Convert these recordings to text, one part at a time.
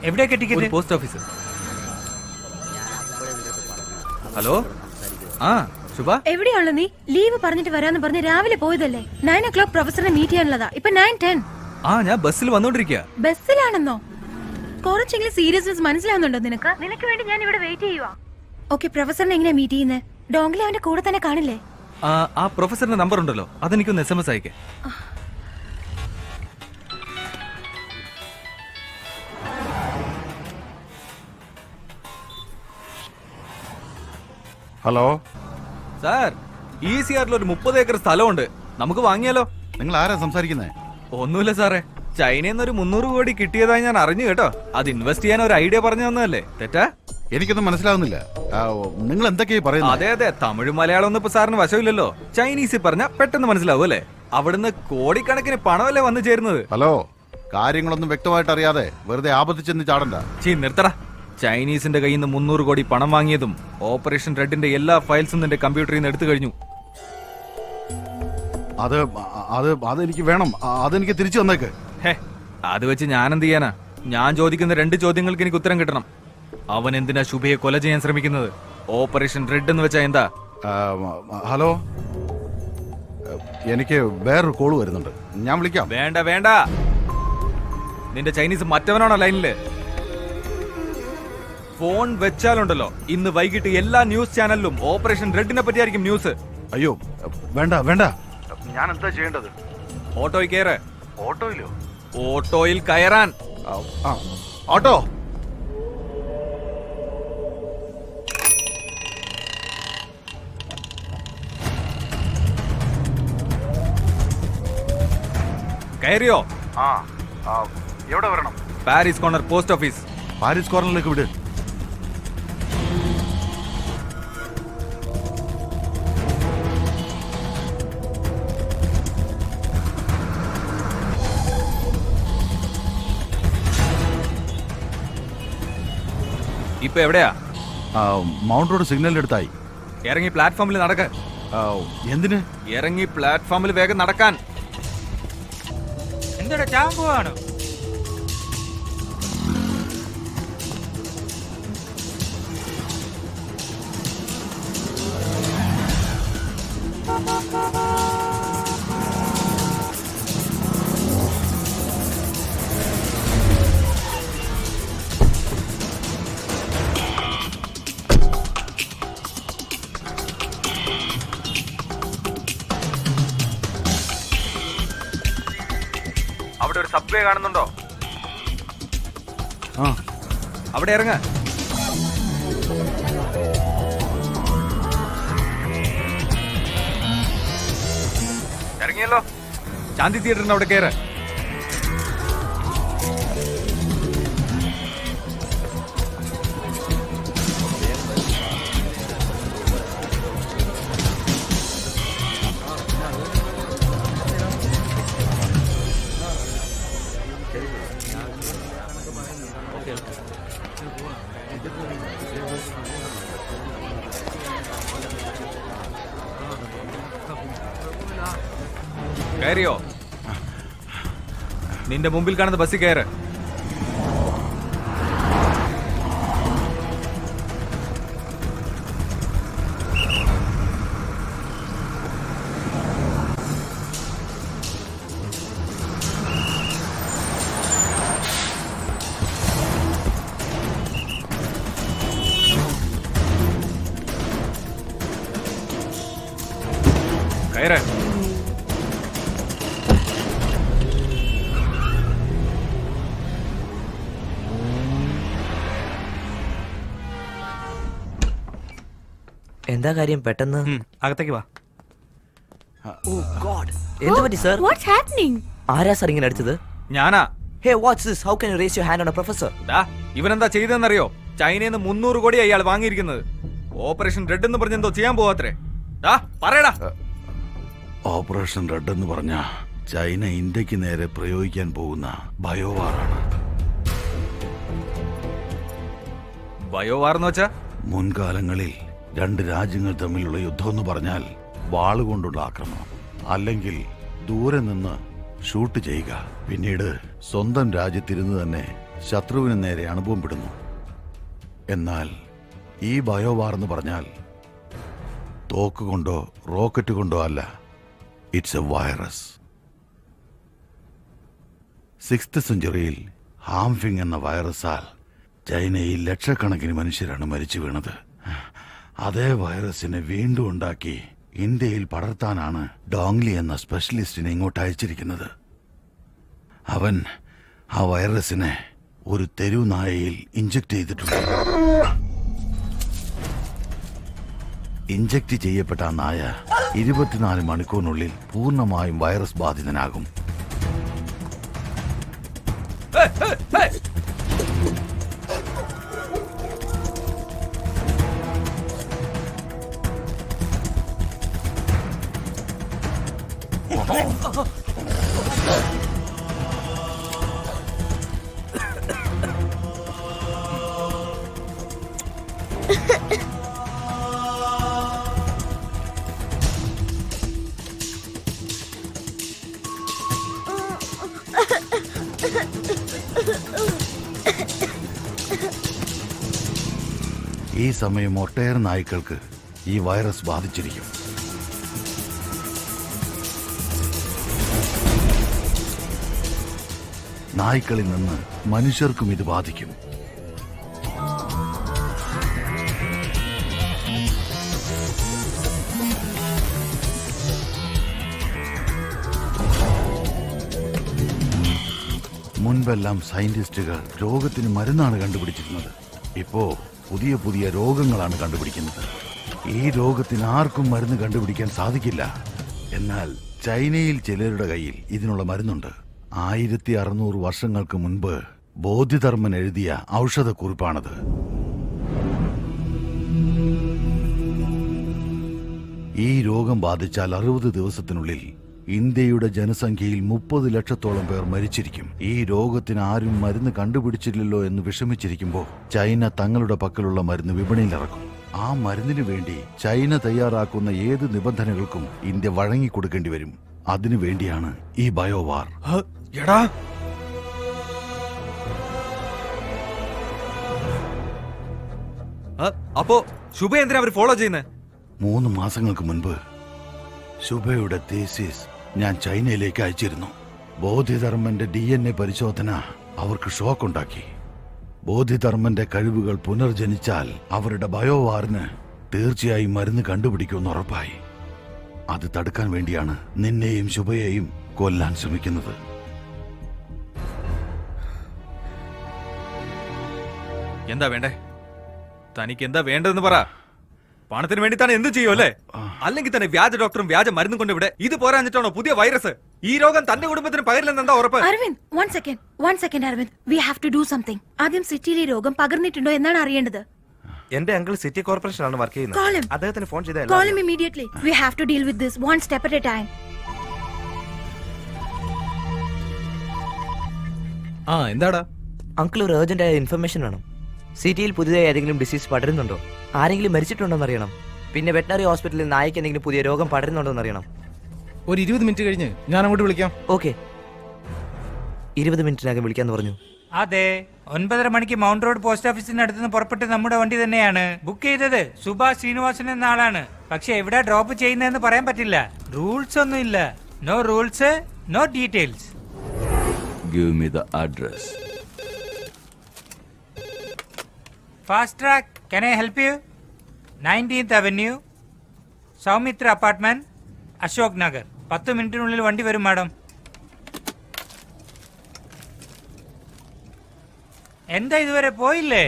എവിടെയൊക്കെ ticket? Post office. Hello, ആ ശുഭ, എവിടെയാണല്ലോ നീ? ലീവ് പറഞ്ഞിട്ട് വരാന്ന് പറഞ്ഞ് രാവിലെ പോയതല്ലേ? 9 o'clock പ്രൊഫസറിനെ മീറ്റ് ചെയ്യാനുള്ളതാ. ഇപ്പൊ 9:10. ആ ഞാൻ ബസ്സിൽ വന്നോണ്ടിരിക്കുക. ബസ്സിലാണെന്നോ? കുറച്ചെങ്കിലും സീരിയസ്നെസ് മനസ്സിലാവുന്നുണ്ടോ നിനക്ക്? നിനക്ക് വേണ്ടി ഞാൻ ഇവിടെ വെയിറ്റ് ചെയ്യുവാ. ഓക്കെ, പ്രൊഫസറിനെ എങ്ങനെയാ മീറ്റ് ചെയ്യുന്നത്? ഡോങ്ലി അവന്റെ കൂടെ തന്നെ കാണില്ലേ? ആ പ്രൊഫസറിന്റെ നമ്പർ ഉണ്ടല്ലോ, അതെനിക്കൊന്ന് SMS അയക്കേ. ഹലോ സാർ, ECRൽ ഒരു 30 ഏക്കർ സ്ഥലമുണ്ട്, നമുക്ക് വാങ്ങിയാലോ? നിങ്ങൾ ആരാ സംസാരിക്കുന്നേ? ഒന്നുമില്ല സാറേ, ചൈനയിൽ നിന്ന് ഒരു 300 കോടി കിട്ടിയതായി ഞാൻ അറിഞ്ഞു കേട്ടോ. അത് ഇൻവെസ്റ്റ് ചെയ്യാൻ ഒരു ഐഡിയ പറഞ്ഞു തന്നതല്ലേ? തെറ്റാ? എനിക്കൊന്നും മനസ്സിലാവുന്നില്ല. നിങ്ങൾ എന്തൊക്കെയാ പറയുന്നത്? അതെ അതെ, തമിഴ് മലയാളം ഒന്നും ഇപ്പൊ സാറിന് വശമില്ലല്ലോ. ചൈനീസിൽ പറഞ്ഞ പെട്ടെന്ന് മനസ്സിലാവും അല്ലേ? അവിടുന്ന് കോടിക്കണക്കിന് പണമല്ലേ വന്നു ചേരുന്നത്. ഹലോ, കാര്യങ്ങളൊന്നും വ്യക്തമായിട്ട് അറിയാതെ വെറുതെ ആപത്തിച്ചെന്ന് ചാടണ്ട. നിർത്തടാ. ചൈനീസിന്റെ കയ്യിൽ നിന്ന് 300 കോടി പണം വാങ്ങിയതും ഓപ്പറേഷൻ റെഡിന്റെ എല്ലാ ഫയൽസും നിന്റെ കമ്പ്യൂട്ടറിൽ നിന്ന് എടുത്തു കഴിഞ്ഞു. അതെനിക്ക് വേണം. അതെനിക്ക് തിരിച്ചു തന്നേക്ക്. അത് വെച്ച് ഞാൻ എന്ത് ചെയ്യാനാ? ഞാൻ ചോദിക്കുന്ന 2 ചോദ്യങ്ങൾക്ക് എനിക്ക് ഉത്തരം കിട്ടണം. അവൻ എന്തിനാ ശുഭയെ കൊല ചെയ്യാൻ ശ്രമിക്കുന്നത്? ഓപ്പറേഷൻ റെഡ് എന്ന് വെച്ചാ എന്താ? ഹലോ, എനിക്ക് വേറൊരു കോള് വരുന്നുണ്ട്, ഞാൻ വിളിക്കാം. വേണ്ട വേണ്ട, നിന്റെ ചൈനീസ് മറ്റവനാണോ ലൈനില്? ഫോൺ വെച്ചാലുണ്ടല്ലോ, ഇന്ന് വൈകിട്ട് എല്ലാ ന്യൂസ് ചാനലിലും ഓപ്പറേഷൻ റെഡിനെ പറ്റിയായിരിക്കും ന്യൂസ്. അയ്യോ വേണ്ട വേണ്ട, ഞാൻ എന്താ ചെയ്യേണ്ടത്? ഓട്ടോയിൽ കയറ്. ഓട്ടോയിലോ? ഓട്ടോയിൽ കയറാൻ. ഓട്ടോ. കയറിയോ? എവിടെ വരണം? Paris corner post office. പാരീസ് കോർണറിലേക്ക് വിട്. ഇപ്പൊ എവിടെയാ? മൗണ്ട് റോഡ് സിഗ്നലിന്റെ അടുത്തായി. ഇറങ്ങി പ്ലാറ്റ്ഫോമിൽ നടക്ക. എന്തിന്? ഇറങ്ങി പ്ലാറ്റ്ഫോമിൽ വേഗം നടക്കാൻ. എന്താ ചാമ്പുവാണോ? അവിടെ ഒരു സബ്വേ കാണുന്നുണ്ടോ? അവിടെ ഇറങ്ങ. ഇറങ്ങിയല്ലോ. ശാന്തി തിയേറ്ററിന് അവിടെ കയറ്. കയറിയോ? നിന്റെ മുമ്പിൽ കാണുന്ന ബസ്സിൽ കയറ്. കയറ്. എന്താ കാര്യം? പെട്ടെന്ന് അകത്തേക്ക് വാ. എന്ത് പറ്റി സർ? What's happening? ആരാ സർ ഇങ്ങനെ അടിച്ചത്? ഞാനാ. Hey, what's this? How can you raise your hand on a professor? ഇവനെന്താ ചെയ്തെന്നറിയോ? ചൈനയിൽ നിന്ന് 300 കോടി അയാൾ വാങ്ങിയിരിക്കുന്നത്. ഓപ്പറേഷൻ റെഡ് എന്ന് പറഞ്ഞ എന്തോ ചെയ്യാൻ പോവാത്രേ. പറയടാ. ഓപ്പറേഷൻ റെഡ് എന്ന് പറഞ്ഞ ചൈന ഇന്ത്യക്ക് നേരെ പ്രയോഗിക്കാൻ പോകുന്ന ബയോവാറാണ്. ബയോവാർന്ന് വെച്ചാ? മുൻകാലങ്ങളിൽ 2 രാജ്യങ്ങൾ തമ്മിലുള്ള യുദ്ധം എന്ന് പറഞ്ഞാൽ വാളുകൊണ്ടുള്ള ആക്രമണം, അല്ലെങ്കിൽ ദൂരെ നിന്ന് ഷൂട്ട് ചെയ്യുക, പിന്നീട് സ്വന്തം രാജ്യത്തിരുന്ന് തന്നെ ശത്രുവിന് നേരെ അണുബോംബിടുന്നു. എന്നാൽ ഈ ബയോവാർ എന്ന് പറഞ്ഞാൽ തോക്ക് കൊണ്ടോ റോക്കറ്റ് കൊണ്ടോ അല്ല, ഇറ്റ്സ് എ വൈറസ്. 6th സെഞ്ചുറിയിൽ ഹാംഫിങ് എന്ന വൈറസാൽ ചൈനയിൽ ലക്ഷക്കണക്കിന് മനുഷ്യരാണ് മരിച്ചു വീണത്. അതേ വൈറസിനെ വീണ്ടും ഉണ്ടാക്കി ഇന്ത്യയിൽ പടർത്താനാണ് ഡോങ്ലി എന്ന സ്പെഷ്യലിസ്റ്റിനെ ഇങ്ങോട്ട് അയച്ചിരിക്കുന്നത്. അവൻ ആ വൈറസിനെ ഒരു തെരുവ് നായയിൽ ഇഞ്ചക്ട് ചെയ്തിട്ടുണ്ട്. ഇഞ്ചക്ട് ചെയ്യപ്പെട്ട ആ നായ 24 മണിക്കൂറിനുള്ളിൽ പൂർണ്ണമായും വൈറസ് ബാധിതനാകും. ഈ സമയം ഒട്ടേറെ നായ്ക്കൾക്ക് ഈ വൈറസ് ബാധിച്ചിരിക്കും. നായ്ക്കളിൽ നിന്ന് മനുഷ്യർക്കും ഇത് ബാധിക്കും. മുൻപെല്ലാം സയന്റിസ്റ്റുകൾ രോഗത്തിന് മരുന്നാണ് കണ്ടുപിടിച്ചിരുന്നത്. ഇപ്പോ പുതിയ പുതിയ രോഗങ്ങളാണ് കണ്ടുപിടിക്കുന്നത്. ഈ രോഗത്തിന് ആർക്കും മരുന്ന് കണ്ടുപിടിക്കാൻ സാധിക്കില്ല. എന്നാൽ ചൈനയിൽ ചിലരുടെ കയ്യിൽ ഇതിനുള്ള മരുന്നുണ്ട്. 1600 വർഷങ്ങൾക്ക് മുൻപ് ബോധിധർമ്മൻ എഴുതിയ ഔഷധക്കുറിപ്പാണത്. ഈ രോഗം ബാധിച്ചാൽ 60 ദിവസത്തിനുള്ളിൽ ഇന്ത്യയുടെ ജനസംഖ്യയിൽ 30 ലക്ഷത്തോളം പേർ മരിച്ചിരിക്കും. ഈ രോഗത്തിന് ആരും മരുന്ന് കണ്ടുപിടിച്ചില്ലല്ലോ എന്ന് വിഷമിച്ചിരിക്കുമ്പോൾ ചൈന തങ്ങളുടെ പക്കലുള്ള മരുന്ന് വിപണിയിലിറക്കും. ആ മരുന്നിനു വേണ്ടി ചൈന തയ്യാറാക്കുന്ന ഏത് നിബന്ധനകൾക്കും ഇന്ത്യ വഴങ്ങിക്കൊടുക്കേണ്ടി വരും. അതിനു വേണ്ടിയാണ് ഈ ബയോവാർ. എടാ, അപ്പോ ശുഭ എന്തിനാ അവർ ഫോളോ ചെയ്യുന്നത്? 3 മാസങ്ങൾക്ക് മുൻപ് ശുഭയുടെ തീസിസ് ഞാൻ ചൈനയിലേക്ക് അയച്ചിരുന്നു. ബോധിധർമ്മന്റെ DNA പരിശോധന അവർക്ക് ഷോക്കുണ്ടാക്കി. ബോധിധർമ്മന്റെ കഴിവുകൾ പുനർജനിച്ചാൽ അവരുടെ ബയോവാറിന് തീർച്ചയായും മരുന്ന് കണ്ടുപിടിക്കുമെന്ന് ഉറപ്പായി. അത് തടുക്കാൻ വേണ്ടിയാണ് നിന്നെയും ശുഭയെയും കൊല്ലാൻ ശ്രമിക്കുന്നത്. എന്താ വേണ്ടേ? തനിക്ക് എന്താ വേണ്ടതെന്ന് പറ. പണത്തിന് വേണ്ടി തന്നെ എന്ത് ചെയ്യും അല്ലേ? അല്ലെങ്കിൽ തന്നെ വ്യാജ ഡോക്ടറും വ്യാജ മരുന്നും കൊണ്ട് ഇവിടെ ഇത് പോരാഞ്ഞിട്ടാണോ പുതിയ വൈറസ്? ഈ രോഗം തന്റെ കുടുംബത്തിന് പകരില്ലെന്ന് എന്താ ഉറപ്പ്? Aravind, one second Aravind, we have to do something. ആദ്യം സിറ്റിയിലെ രോഗം പകർന്നിട്ടുണ്ടോ എന്നാണ് അറിയേണ്ടത്. എന്റെ അങ്കിൾ സിറ്റി കോർപ്പറേഷനാണ് വർക്ക് Call him. ചെയ്യുന്നത്. അദ്ദേഹത്തിന് ഫോൺ Call ചെയ്താൽ him immediately. We have to deal with this one step at a time. എന്താടാ? അങ്കിൾ ഒരു ഏർജന്റ് ആയ ഇൻഫർമേഷൻ വേണം. സിറ്റിയിൽ പുതിയതായി ഏതെങ്കിലും ഡിസീസ് പടരുന്നുണ്ടോ, ആരെങ്കിലും മരിച്ചിട്ടുണ്ടോ എന്നറിയണം. പിന്നെ വെറ്റനറി ഹോസ്പിറ്റലിൽ നായ്ക്ക് എന്തെങ്കിലും പുതിയ രോഗം പടരുന്നുണ്ടോ എന്നറിയണം. ഒരു 20 മിനിറ്റ് കഴിഞ്ഞ് ഞാൻ അങ്ങോട്ട് വിളിക്കാം. ഓക്കെ, 20 മിനിറ്റിനകം വിളിക്കാന്ന് പറഞ്ഞു. അതെ, 9:30 മണിക്ക് മൗണ്ട് റോഡ് പോസ്റ്റ് ഓഫീസിന് അടുത്തുനിന്ന് പുറപ്പെട്ട് നമ്മുടെ വണ്ടി തന്നെയാണ് ബുക്ക് ചെയ്തത്. സുഭാഷ് ശ്രീനിവാസൻ എന്ന ആളാണ്. പക്ഷെ എവിടെ ഡ്രോപ്പ് ചെയ്യുന്നതെന്ന് പറയാൻ പറ്റില്ല. റൂൾസ് ഒന്നും ഇല്ല. No rules, no details. Give me the address. Fast track, can I help you? 19th Avenue, Soumitra apartment, Ashok Nagar. 10 മിനിറ്റിനുള്ളിൽ വണ്ടി വരും മാഡം. എന്താ ഇതുവരെ പോയില്ലേ?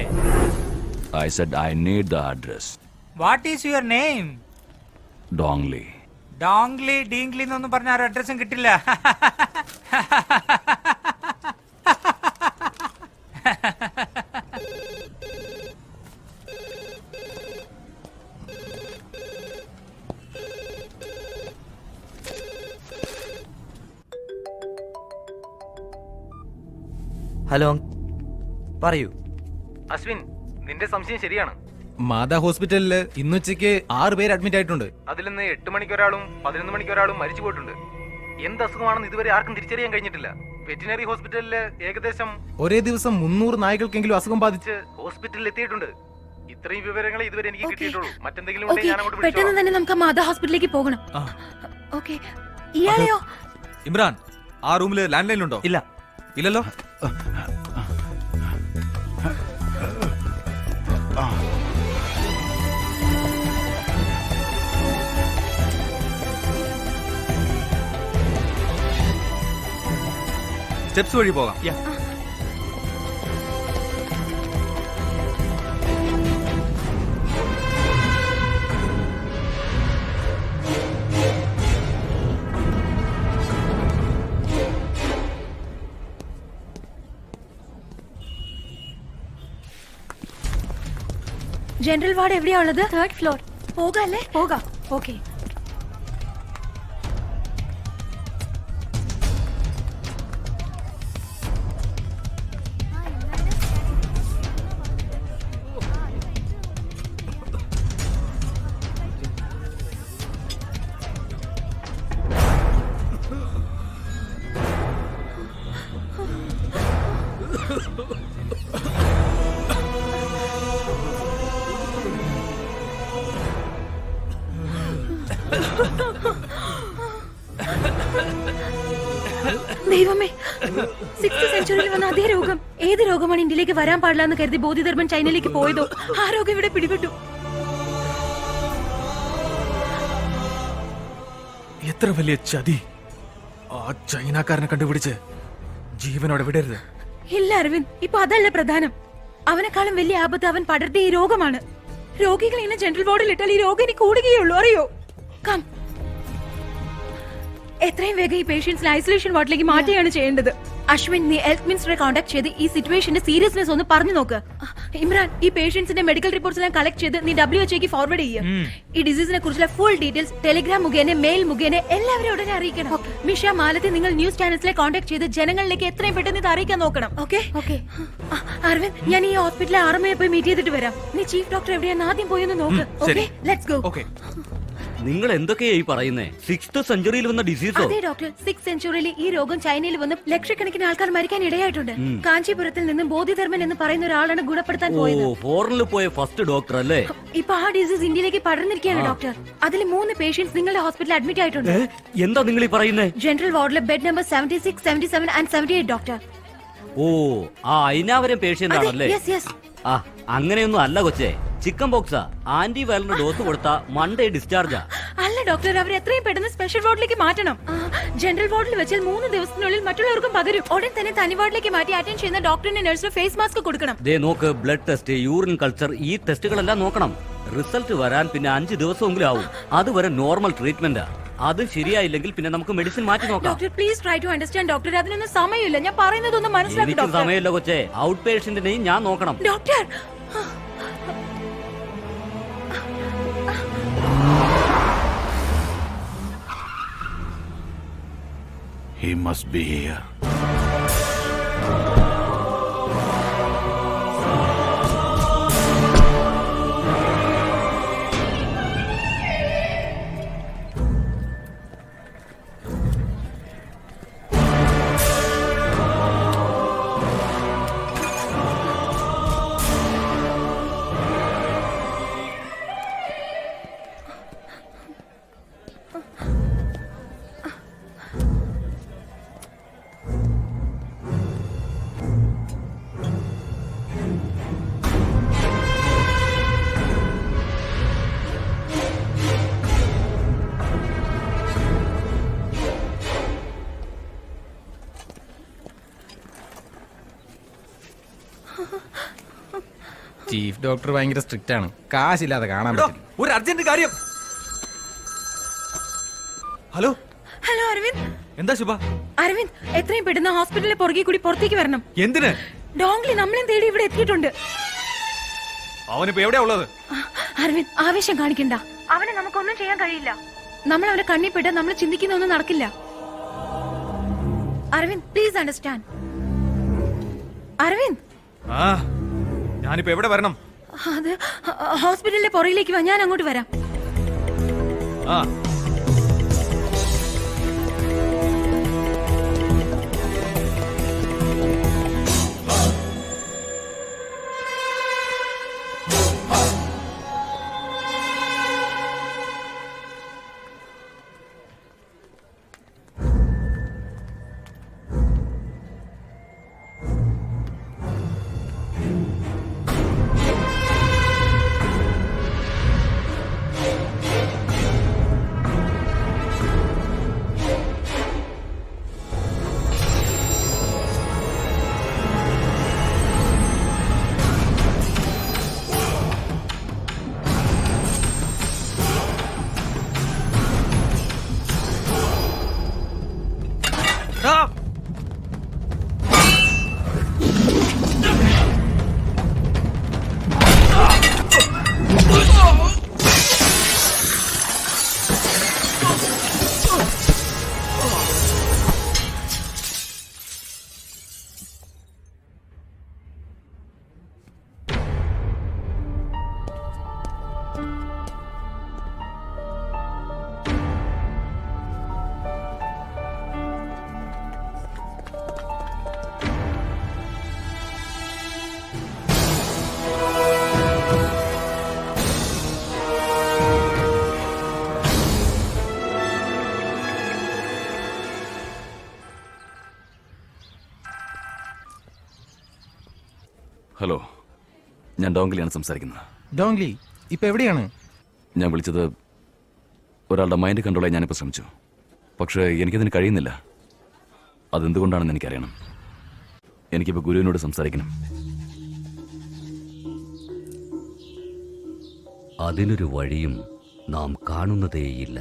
I said I need the address. What is your name? Dongli. ഡോങ്ലി ഡീങ്ലി എന്നൊന്നും പറഞ്ഞ ആരും അഡ്രസ്സും കിട്ടില്ല. ഹലോ, പറയൂ. അശ്വിൻ, നിന്റെ സംശയം ശരിയാണ്. മാതാ ഹോസ്പിറ്റലില് ഇന്നുച്ചയ്ക്ക് 6 പേര് അഡ്മിറ്റ് ആയിട്ടുണ്ട്. അതിൽ നിന്ന് 8 മണിക്ക് ഒരാളും 11 മണിക്ക് ഒരാളും മരിച്ചു പോയിട്ടുണ്ട്. എന്ത് അസുഖമാണെന്ന് ഇതുവരെ ആർക്കും തിരിച്ചറിയാൻ കഴിഞ്ഞിട്ടില്ല. വെറ്റിനറി ഹോസ്പിറ്റലില് ഏകദേശം ഒരേ ദിവസം 300 നായ്ക്കൾക്കെങ്കിലും അസുഖം ബാധിച്ച് ഹോസ്പിറ്റലിൽ എത്തിയിട്ടുണ്ട്. ഇത്രയും വിവരങ്ങൾ ഇതുവരെ എനിക്ക് Okay. കിട്ടിയിട്ടുള്ളൂ. മറ്റെന്തെങ്കിലും ഓക്കെ ഉണ്ടെങ്കിൽ ഞാൻ അങ്ങോട്ട് പെട്ടെന്ന് വിളിച്ചോളാം. തന്നെ നമുക്ക് മാതാ ഹോസ്പിറ്റലിലേക്ക് പോകണം. ആ. ഓക്കെ ഇയാളെയോ? ഇമ്രാൻ ആ റൂമില് ലാൻഡ് ലൈൻ ഉണ്ടോ? ഇല്ല. ഇല്ലല്ലോ. സ്റ്റെപ്സ് വഴി പോകാം. ജനറൽ വാർഡ് എവിടെയാ ഉള്ളത്? 3rd floor. പോകാല്ലേ? പോകാം. ഓക്കെ. ദൈവമേ, 6th സെഞ്ചുറിയിൽ വന്ന അതേ രോഗം. ഏത് രോഗമാണ് ഇന്ത്യയിലേക്ക് വരാൻ പാടില്ല എന്ന് കരുതി ബോധിധർമ്മൻ ചൈനയിലേക്ക് പോയതോ ആ രോഗം ഇവിടെ പിടിപെട്ടു. എത്ര വലിയ ചതി! ആ ചൈനക്കാരനെ കണ്ടുപിടിച്ച് ജീവനോടെ വിടരുത്. ഇല്ല അരവിന്ദ്, ഇപ്പൊ അതല്ല പ്രധാനം. അവനെക്കാളും വലിയ ആപത്ത് അവൻ പടർത്തിയ ഈ രോഗമാണ്. രോഗികൾ ഇങ്ങനെ ജനറൽ വാർഡിൽ ഇട്ടാൽ ഈ രോഗം ഇനി കൂടുകയുള്ളൂ, അറിയോ? കം, എത്രയും വേഗം ഈ പേഷ്യൻസിനെ ഐസൊലേഷൻ വാർഡിലേക്ക് മാറ്റുകയാണ് ചെയ്യേണ്ടത്. അശ്വിൻ, നീ ഹെൽത്ത് മിനിസ്റ്ററെ കോൺടാക്ട് ചെയ്ത് ഈ സിറ്റുവേഷന്റെ സീരിയസ്നെസ് ഒന്ന് പറഞ്ഞു നോക്ക്. ഇമ്രാൻ, ഈ പേഷ്യൻസിന്റെ മെഡിക്കൽ റിപ്പോർട്ട്സ് എല്ലാം കളക്ട് ചെയ്ത് നീ WHO ഫോർവേഡ് ചെയ്യും. ഈ ഡിസീസിനെ കുറിച്ചുള്ള ഫുൾ ഡീറ്റെയിൽസ് ടെലിഗ്രാം മുഖേന, മെയിൽ മുഖേന എല്ലാവരും ഉടനെ അറിയിക്കണം. മിഷ, മാലതി, നിങ്ങൾ ന്യൂസ് ചാനൽസിലെ കോൺടാക്ട് ചെയ്ത് ജനങ്ങളിലേക്ക് എത്രയും പെട്ടെന്ന് ഇത് അറിയിക്കാൻ നോക്കണം. ഓക്കെ? അരവിന്ദ്, ഞാൻ ഈ ഹോസ്പിറ്റലിലെ ആർമയെ പോയി മീറ്റ് ചെയ്തിട്ട് വരാം. നീ ചീഫ് ഡോക്ടർ എവിടെയാന്ന് ആദ്യം പോയി ഒന്ന് നോക്ക്. Okay, let's go. ഓക്കെ. നിങ്ങൾ എന്തൊക്കെയാ ഈ പറയുന്നേ? 6th സെഞ്ചുറിയിൽ വന്ന ഡിസീസോ? അതെ ഡോക്ടർ, 6th സെഞ്ചുറിയിൽ ഈ രോഗം ചൈനയിൽ വന്ന് ലക്ഷക്കണക്കിന് ആൾക്കാർ മരിക്കാൻ ഇടയായിട്ടുണ്ട്. കാഞ്ചീപുരത്തിൽ നിന്ന് ബോധിധർമ്മൻ എന്ന് പറയുന്ന ഒരാളാണ് ഗുണപ്പെടുത്താൻ പോയത്. ഫോറിനിൽ പോയ ഫസ്റ്റ് ഡോക്ടർ അല്ലേ? ഇപ്പൊ ആ ഡിസീസ് ഇന്ത്യയിലേക്ക് പടർന്നിരിക്കുകയാണ് ഡോക്ടർ. അതിൽ 3 പേഷ്യൻസ് നിങ്ങളുടെ ഹോസ്പിറ്റലിൽ അഡ്മിറ്റ് ആയിട്ടുണ്ട്. എന്താ നിങ്ങൾ ഈ പറയുന്നേ? ജനറൽ വാർഡിലെ ബെഡ് നമ്പർ 76, 77 ആൻഡ് 78 ഡോക്ടർ. ഓ, ആ അയിനാവരം പേഷ്യന്റ് ആണല്ലേ? ആ, അങ്ങനെയൊന്നും അല്ല കൊച്ചേ. ചിക്കൻ ബോക്സാ. ആന്റി വൈറലിന് ഡോസ് കൊടുത്താ മൺഡേ ഡിസ്ചാർജാ. അല്ല ഡോക്ടർ, അവർ എത്രയും പെട്ടെന്ന് സ്പെഷ്യൽ വാർഡിലേക്ക് മാറ്റണം. ജനറൽ വാർഡിൽ വെച്ചാൽ 3 ദിവസത്തിനുള്ളിൽ മറ്റുള്ളവർക്കും പകരും. ഉടൻ തന്നെ തനി വാർഡിലേക്ക് മാറ്റി അറ്റൻഡ് ചെയ്യുന്ന ഡോക്ടറിന്റെ നഴ്സിന് ഫേസ് മാസ്ക് കൊടുക്കണം. ദേ നോക്ക്, ബ്ലഡ് ടെസ്റ്റ്, യൂറിൻ കൾച്ചർ, ഈ ടെസ്റ്റുകളെല്ലാം നോക്കണം. റിസൾട്ട് വരാൻ പിന്നെ 5 ദിവസമെങ്കിലും ആവും. അതുവരെ നോർമൽ ട്രീറ്റ്മെന്റാ. അത് ശരിയായില്ലെങ്കിൽ പിന്നെ നമുക്ക് മെഡിസിൻ മാറ്റി നോക്കാം. Doctor please try to understand doctor. അതിനൊന്നും സമയമില്ല. ഞാൻ പറയുന്നതൊന്നും മനസ്സിലാക്കി എനിക്ക് ഡോക്ടർ. സമയമില്ല കൊച്ചേ. ഔട്ട് പേഷ്യന്റിനെയും ഞാൻ നോക്കണം. Doctor, He must be here. Chief doctor ഭയങ്കര സ്ട്രിക്റ്റ് ആണ്. കാശില്ലാതെ കാണാൻ പറ്റില്ല. ഒരു അർജന്റ് കാര്യം. Hello hello Aravind. എന്താ ശുഭ? അരവിന്ദ്, എത്രയും പെട്ടെന്ന് ഹോസ്പിറ്റലിലെ പുറകെ കൂടി പുറത്തേക്ക് വരണം. എന്തിന്? ഡോങ്ലി നമ്മളെ തേടി ഇവിടെ എത്തിയിട്ടുണ്ട്. അവനിപ്പോ എവിടെയാ ഉള്ളത്? അരവിന്ദ്, ആവേശം കാണിക്കണ്ട. അവനെ നമുക്കൊന്നും ചെയ്യാൻ കഴിയില്ല. നമ്മൾ അവനെ കണ്ണിപ്പെട്ട് നമ്മൾ ചിന്തിക്കുന്നൊന്നും നടക്കില്ല. Aravind, please understand. അരവിന്ദ്, ആ, ഞാനിപ്പോ എവിടെ വരണം? അത് ഹോസ്പിറ്റലിലെ പുറകിലേക്ക് വാ, ഞാൻ അങ്ങോട്ട് വരാം. ഹലോ, ഞാൻ ഡോങ്ലിയാണ് സംസാരിക്കുന്നത്. ഡോങ്ലി ഇപ്പൊ എവിടെയാണ്? ഞാൻ വിളിച്ചത് ഒരാളുടെ മൈൻഡ് കൺട്രോൾ ചെയ്യാൻ ഞാനിപ്പോൾ ശ്രമിച്ചു. പക്ഷേ എനിക്കതിന് കഴിയുന്നില്ല. അതെന്തുകൊണ്ടാണെന്ന് എനിക്കറിയണം. എനിക്കിപ്പോൾ ഗുരുവിനോട് സംസാരിക്കണം. അതിനൊരു വഴിയും നാം കാണുന്നതേയില്ല.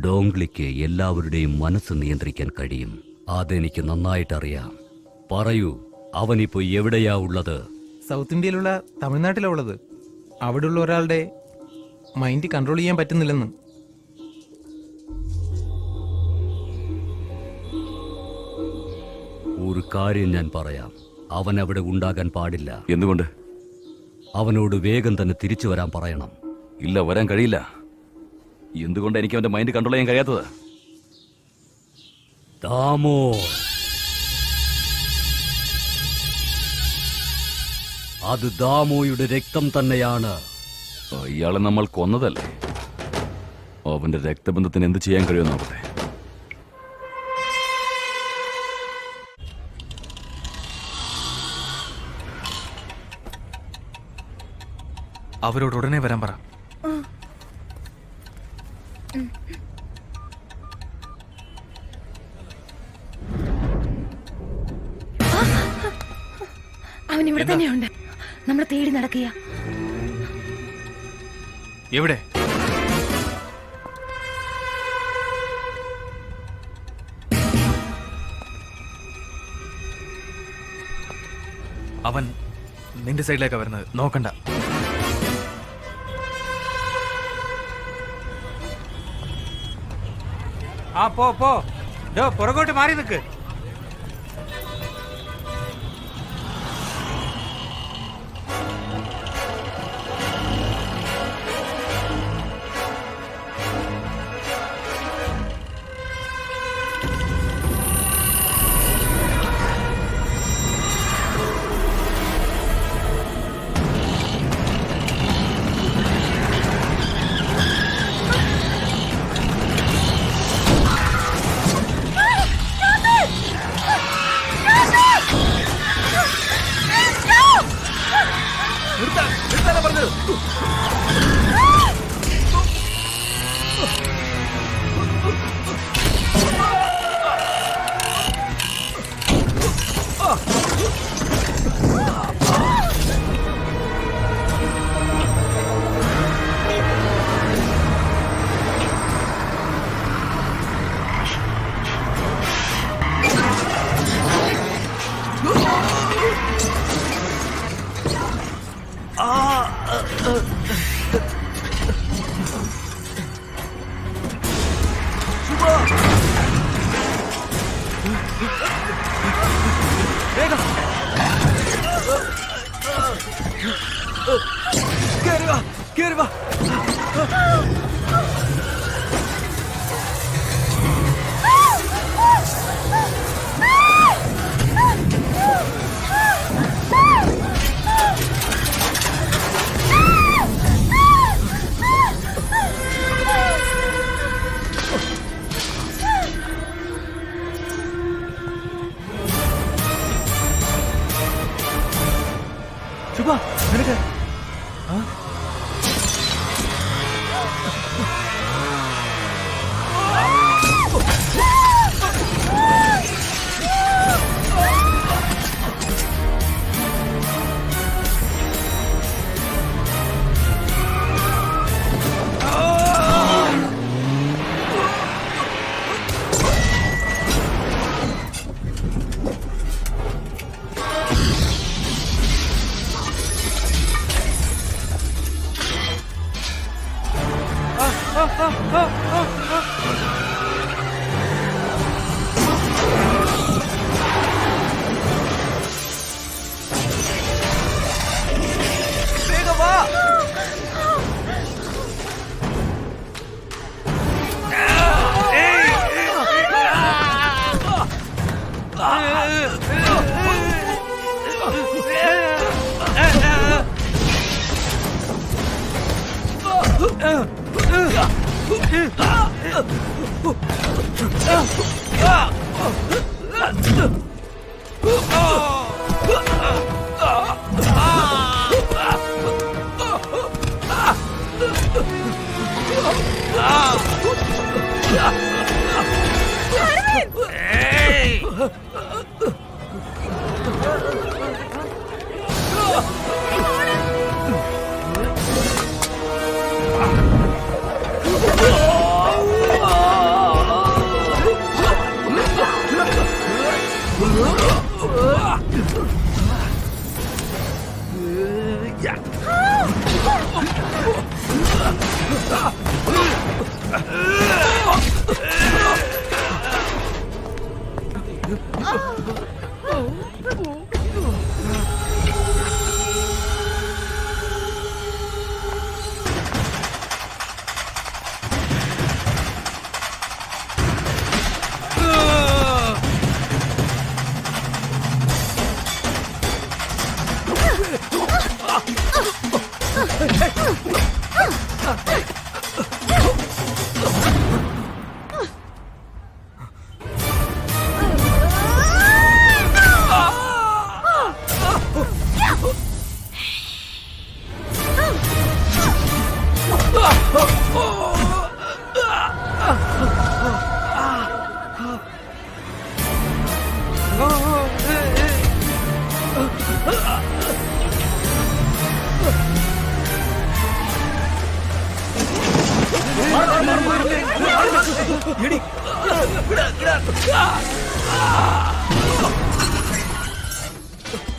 ഡോങ്ലിക്ക് എല്ലാവരുടെയും മനസ്സ് നിയന്ത്രിക്കാൻ കഴിയും. അതെനിക്ക് നന്നായിട്ടറിയാം. പറയൂ, അവനിപ്പോ എവിടെയാ ഉള്ളത്? സൗത്ത് ഇന്ത്യയിലുള്ള തമിഴ്നാട്ടിലാ ഉള്ളത്. അവിടെയുള്ള ഒരാളുടെ മൈൻഡ് കൺട്രോൾ ചെയ്യാൻ പറ്റുന്നില്ലെന്ന്. ഒരു കാര്യം ഞാൻ പറയാം, അവൻ അവിടെ ഉണ്ടാകാൻ പാടില്ല. എന്തുകൊണ്ട്? അവനോട് വേഗം തന്നെ തിരിച്ചു വരാൻ പറയണം. ഇല്ല, വരാൻ കഴിയില്ല. എന്തുകൊണ്ട് എനിക്ക് അവന്റെ മൈൻഡ് കൺട്രോൾ ചെയ്യാൻ കഴിയാത്തത്? ദാമോ, അത് ദാമോയുടെ രക്തം തന്നെയാണ്. ഇയാളെ നമ്മൾ കൊന്നതല്ലേ? അവന്റെ രക്തബന്ധത്തിന് എന്ത് ചെയ്യാൻ കഴിയുമെന്ന് നോക്കട്ടെ. അവരോട് ഉടനെ വരാൻ പറ. അവൻ ഇവിടെ തന്നെയുണ്ട്. നമ്മൾ തേടി നടക്കുക. എവിടെ? അവൻ നിന്റെ സൈഡിലേക്കാ വരുന്നത്. നോക്കണ്ട. ആ പോ പോ. ഡോ, പുറകോട്ട് മാറി നിൽക്ക്. ശുഭ, നിനക്ക്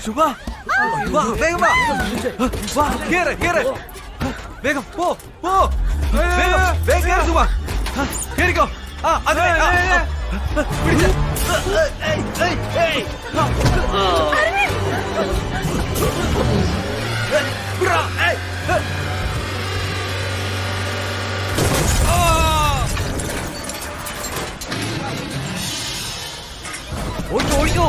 ശുഭ വാ, വേഗം വാ. വാ, കേറ്, കേറ്. വേഗം പോ പോ വേഗം വേഗം കേറ് ശുഭ. കേറിക്കോ. അതെ പിടിച്ച്. വിടാ, ഏയ്. ഓടിക്കോ, ഓടിക്കോ.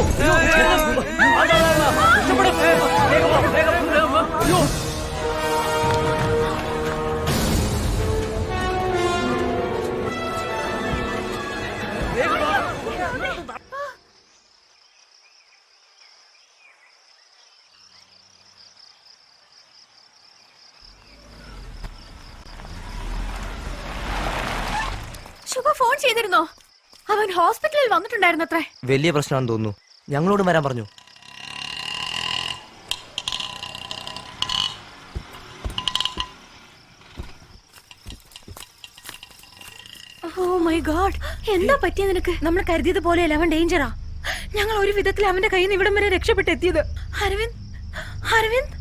ശുഭ ഫോൺ ചെയ്തിരുന്നോ? അവൻ ഹോസ്പിറ്റലിൽ വന്നിട്ടുണ്ടായിരുന്നത്രേ. വലിയ പ്രശ്നമാണെന്ന് തോന്നുന്നു. ഞങ്ങളോടും വരാൻ പറഞ്ഞു. ഓ മൈ ഗോഡ്, എന്താ പറ്റിയ നിനക്ക്? നമ്മൾ കരുതിയത് പോലെയല്ല, അവൻ ഡേഞ്ചറാ. ഞങ്ങൾ ഒരു വിധത്തിൽ അവന്റെ കയ്യിൽ നിന്ന് ഇവിടം വരെ രക്ഷപ്പെട്ടെത്തിയത്. അരവിന്ദ്, അരവിന്ദ്,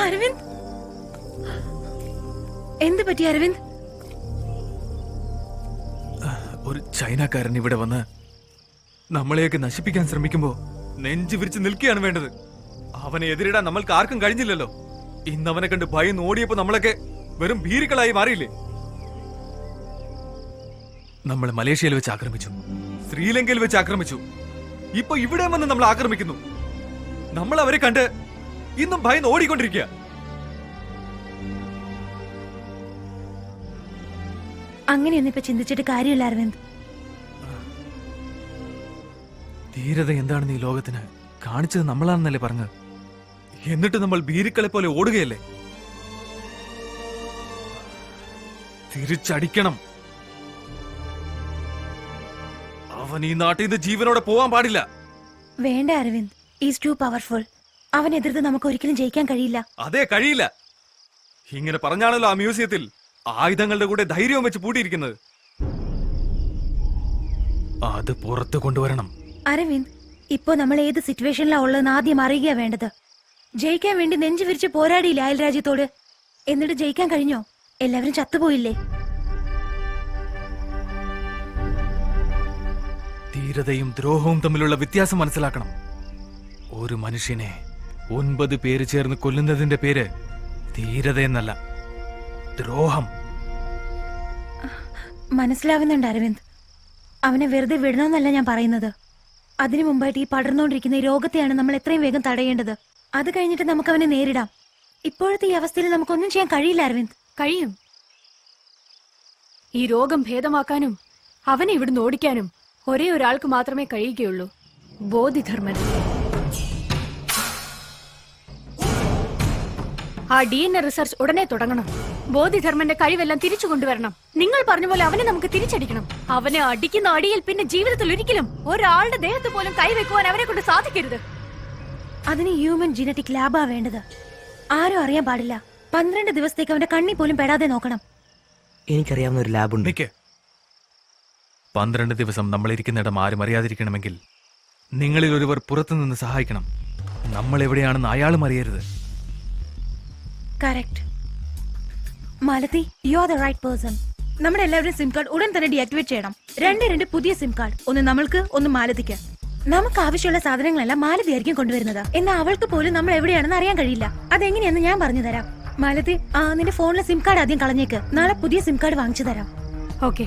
അരവിന്ദ്, എന്ത് പറ്റി അരവിന്ദ്? ഒരു ചൈനക്കാരൻ ഇവിടെ വന്ന് നമ്മളെയൊക്കെ നശിപ്പിക്കാൻ ശ്രമിക്കുമ്പോ നെഞ്ചു വിരിച്ച് നിൽക്കുകയാണ് വേണ്ടത്. അവനെ എതിരിടാൻ നമ്മൾക്ക് ആർക്കും കഴിഞ്ഞില്ലല്ലോ. ഇന്ന് അവനെ കണ്ട് ഭയം ഓടിയപ്പോ നമ്മളൊക്കെ വെറും ഭീരുക്കളായി മാറിയില്ലേ? നമ്മൾ മലേഷ്യയിൽ വെച്ച് ആക്രമിച്ചു, ശ്രീലങ്കയിൽ വെച്ച് ആക്രമിച്ചു, ഇപ്പൊ ഇവിടെ വന്ന് നമ്മൾ ആക്രമിക്കുന്നു. നമ്മൾ അവരെ കണ്ട് ഇന്നും ഭയം ഓടിക്കൊണ്ടിരിക്കുക. അങ്ങനെയൊന്നും ഇപ്പൊ ചിന്തിച്ചിട്ട് കാര്യമില്ല അരവിന്ദ്. ധീരത എന്താണെന്ന് ഈ ലോകത്തിന് കാണിച്ചത് നമ്മളാണെന്നല്ലേ പറഞ്ഞത്. എന്നിട്ട് നമ്മൾ ഭീരുക്കളെ പോലെ ഓടുകയല്ലേ? തിരിച്ചടിക്കണം. അവൻ ഈ നാട്ടിൽ നിന്ന് ജീവനോടെ പോവാൻ പാടില്ല. വേണ്ട അരവിന്ദ്, ഈസ് ടു പവർഫുൾ. അവൻ എതിർത്ത് നമുക്ക് ഒരിക്കലും ജയിക്കാൻ കഴിയില്ല. അതെ, കഴിയില്ല. ഇങ്ങനെ പറഞ്ഞാണല്ലോ ആ മ്യൂസിയത്തിൽ ആയുധങ്ങളുടെ കൂടെ ധൈര്യവും വെച്ച് പൂട്ടിയിരിക്കുന്നത്. അത് പുറത്തു കൊണ്ടുവരണം. അരവിന്ദ്, ഇപ്പോ നമ്മൾ ഏത് സിറ്റുവേഷനിലാ ഉള്ളതെന്ന് ആദ്യം അറിയുക വേണ്ടത്. ജയിക്കാൻ വേണ്ടി നെഞ്ചു വിരിച്ച് പോരാടിയില്ല അയൽ രാജ്യത്തോട്. എന്നിട്ട് ജയിക്കാൻ കഴിഞ്ഞോ? എല്ലാവരും ചത്തുപോയില്ലേ? ധീരതയും ദ്രോഹവും തമ്മിലുള്ള വ്യത്യാസം മനസ്സിലാക്കണം. ഒരു മനുഷ്യനെ 9 പേര് ചേർന്ന് കൊല്ലുന്നതിന്റെ പേര് ധീരത എന്നല്ല, ദ്രോഹം. മനസ്സിലാവുന്നുണ്ട് അരവിന്ദ്. അവനെ വെറുതെ വിടണമെന്നല്ല ഞാൻ പറയുന്നത്. അതിനു മുമ്പായിട്ട് ഈ പടർന്നുകൊണ്ടിരിക്കുന്ന ഈ രോഗത്തെയാണ് നമ്മൾ എത്രയും വേഗം തടയേണ്ടത്. അത് കഴിഞ്ഞിട്ട് നമുക്ക് അവനെ നേരിടാം. ഇപ്പോഴത്തെ ഈ അവസ്ഥയിൽ നമുക്കൊന്നും ചെയ്യാൻ കഴിയില്ല അരവിന്ദ്. കഴിയും. ഈ രോഗം ഭേദമാക്കാനും അവനെ ഇവിടുന്ന് ഓടിക്കാനും ഒരേ ഒരാൾക്ക് മാത്രമേ കഴിയുകയുള്ളൂ, ബോധിധർമ്മൻ. ആ DNA റിസർച്ച് ഉടനെ തുടങ്ങണം. ബോധിധർമ്മന്റെ കഴിവെല്ലാം തിരിച്ചു കൊണ്ടുവരണം. നിങ്ങൾ പറഞ്ഞ പോലെ അവനെ നമുക്ക് തിരിച്ചടിക്കണം. അവനെ അടിക്കുന്ന അടിയിൽ പിന്നെ ജീവിതത്തിൽ ഒരിക്കലും ഒരാളുടെ ദേഹത്ത് പോലും കൈവെക്കുവാൻ അവനെ കൊണ്ട് സാധിക്കരുത്. അതിന് ഹ്യൂമൻ ജനറ്റിക് ലാബാ വേണ്ടത്. ആരും അറിയാൻ പാടില്ല. 12 ദിവസത്തേക്ക് അവന്റെ കണ്ണി പോലും പെടാതെ നോക്കണം. എനിക്കറിയാവുന്ന ഒരു ലാബുണ്ട്. നിക്ക്. 12 ദിവസം നമ്മൾ ഇരിക്കുന്നിടം ആരും അറിയാതിരിക്കണമെങ്കിൽ നിങ്ങളിൽ ഒരുവർ പുറത്തുനിന്ന് സഹായിക്കണം. നമ്മൾ എവിടെയാണെന്ന് അയാളും അറിയരുത്. Correct. Malathi, you are the right person. നമ്മുടെ എല്ലാവരും സിം കാർഡ് ഉടൻ തന്നെ ഡീആക്ടിവേറ്റ് ചെയ്യണം. രണ്ട് പുതിയ സിം കാർഡ്, ഒന്ന് നമ്മൾക്ക്, ഒന്ന് മാലതിക്ക്. നമുക്ക് ആവശ്യമുള്ള സാധനങ്ങളെല്ലാം മാലതി ആയിരിക്കും കൊണ്ടുവരുന്നത്. എന്നാൽ അവൾക്ക് പോലും നമ്മൾ എവിടെയാണെന്ന് അറിയാൻ കഴിയില്ല. അതെങ്ങനെയാണെന്ന് ഞാൻ പറഞ്ഞു തരാം. മാലതി, നിന്റെ ഫോണിലെ സിം കാർഡ് ആദ്യം കളഞ്ഞേക്ക്. നാളെ പുതിയ സിം കാർഡ് വാങ്ങിച്ചു തരാം. ഓക്കെ.